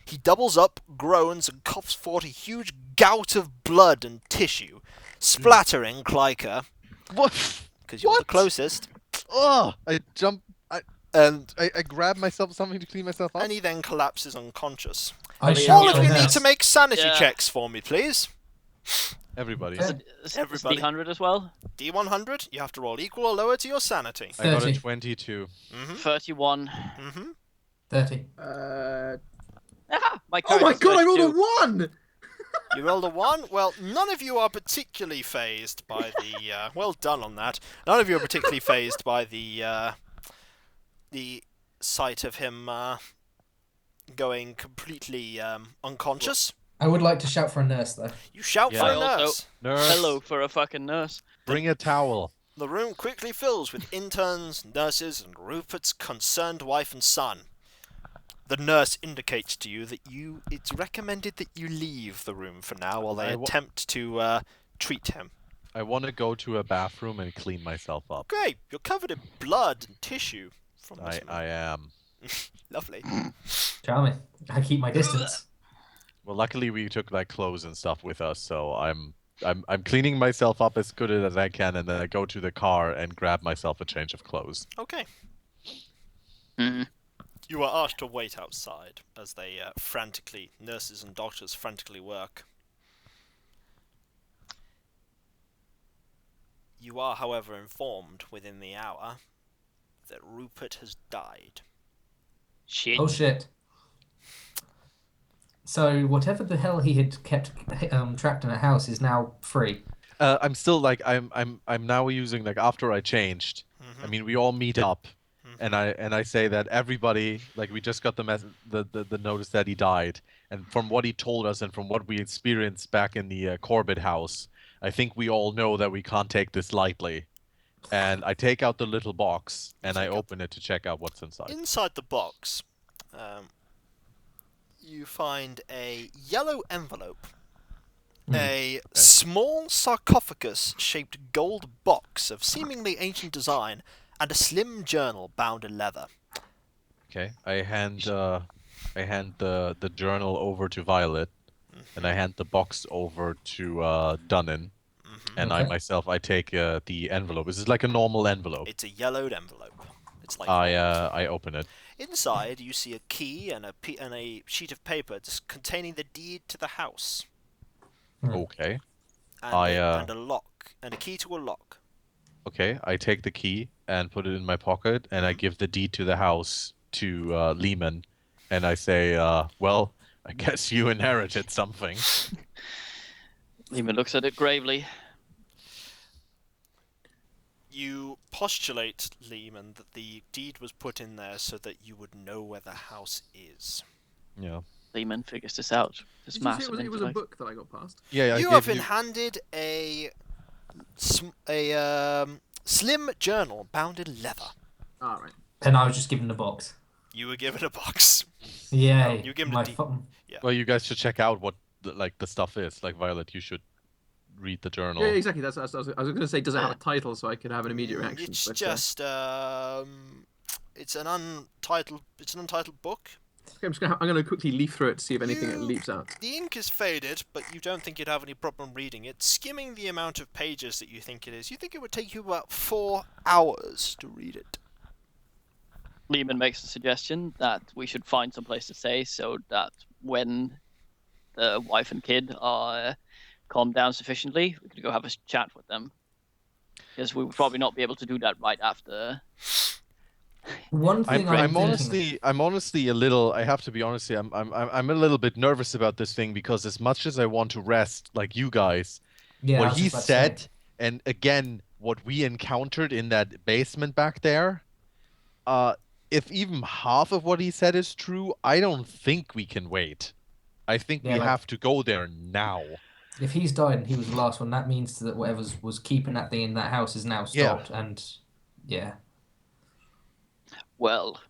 He doubles up, groans, and coughs forth a huge gout of blood and tissue, splattering Clyker, What? because you're the What? closest, Oh! I jump. and I grab myself something to clean myself up. and he then collapses unconscious. I All shout of for you need help. to make sanity Yeah. checks for me, please. Everybody. Okay. Is Everybody. D100 as well? D100, you have to roll equal or lower to your sanity. I got a 30. 22. Mm-hmm. 31. Mm-hmm. 30. My Oh my character's god, I rolled 32. a 1! You rolled a 1? Well, none of you are particularly phased by the... well done on that. None of you are particularly phased by the sight of him going completely unconscious. I would like to shout for a nurse, though. You shout for Yeah. a I also- nurse. Nurse, Hello for a fucking nurse. bring a towel. The room quickly fills with interns, nurses, and Rupert's concerned wife and son. The nurse indicates to you that it's recommended that you leave the room for now while they attempt to treat him. I want to go to a bathroom and clean myself up. Great, you're covered in blood and tissue from this man. I am. Lovely. Charming. I keep my distance. Well, luckily we took like clothes and stuff with us, so I'm cleaning myself up as good as I can, and then I go to the car and grab myself a change of clothes. Okay. Mm. You are asked to wait outside as they nurses and doctors frantically work. You are, however, informed within the hour that Rupert has died. Shit. Oh shit. So whatever the hell he had kept trapped in a house is now free. I'm still like I'm now using like after I changed. I mean, we all meet up, and I say that everybody like we just got the notice that he died, and from what he told us and from what we experienced back in the Corbett house, I think we all know that we can't take this lightly. And I take out the little box and I open it to check out what's inside. Inside the box, you find a yellow envelope, a small sarcophagus-shaped gold box of seemingly ancient design, and a slim journal bound in leather. Okay, I hand the journal over to Violet, and I hand the box over to Dunnan, and Okay. I take the envelope. This is like a normal envelope. It's a yellowed envelope. It's like I open it. inside, you see a key and a sheet of paper just containing the deed to the house, Okay. and a lock, and a key to a lock. Okay, I take the key and put it in my pocket, and I give the deed to the house to Lehman, and I say, well, I guess you inherited something. Lehman looks at it gravely. You postulate, Lehman, that the deed was put in there so that you would know where the house is. Yeah. Lehman figures this out. This Did you say massive it was a intellect. book that I got past? Yeah, You have been handed a slim journal bound in leather. Ah, right. And I was just given the box. You were given a box. Yay. You give him my the Well, you guys should check out what the stuff is. Like Violet, you should read the journal. Yeah, exactly. That's I was going to say. Does it have a title so I could have an immediate reaction? It's but, just it's an untitled book. okay, I'm going to quickly leaf through it to see if anything You- leaps out. The ink is faded, but you don't think you'd have any problem reading it. Skimming the amount of pages that you think it is, you think it would take you about 4 hours to read it. Lehman makes a suggestion that we should find some place to stay so that when the wife and kid are calmed down sufficiently, we can go have a chat with them. Because we would probably not be able to do that right after. One thing I'm honestly a little. I have to be honest here. I'm a little bit nervous about this thing because as much as I want to rest, like you guys, Yeah, I what was he just about to say. said, and again what we encountered in that basement back there, if even half of what he said is true, I don't think we can wait. I think Yeah, we like- have to go there now. If he's died and he was the last one, that means that whatever was keeping that thing in that house is now Yeah. stopped. And yeah, Well,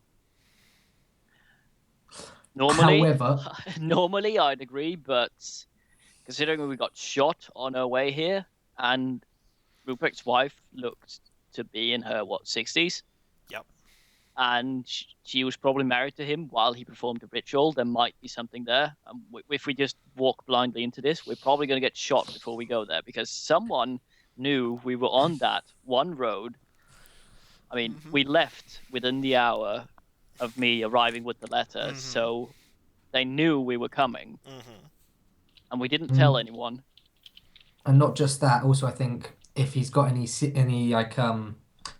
normally, However- normally I'd agree, but considering we got shot on our way here, and Rupert's wife looked to be in her 60s. Yep. And she was probably married to him while he performed the ritual. There might be something there. If we just walk blindly into this, we're probably going to get shot before we go there because someone knew we were on that one road. I mean, we left within the hour of me arriving with the letter, so they knew we were coming, and we didn't tell anyone. And not just that, also I think if he's got any like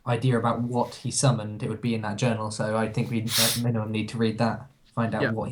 idea about what he summoned, it would be in that journal. So I think we at minimum need to read that, find out Yeah. what he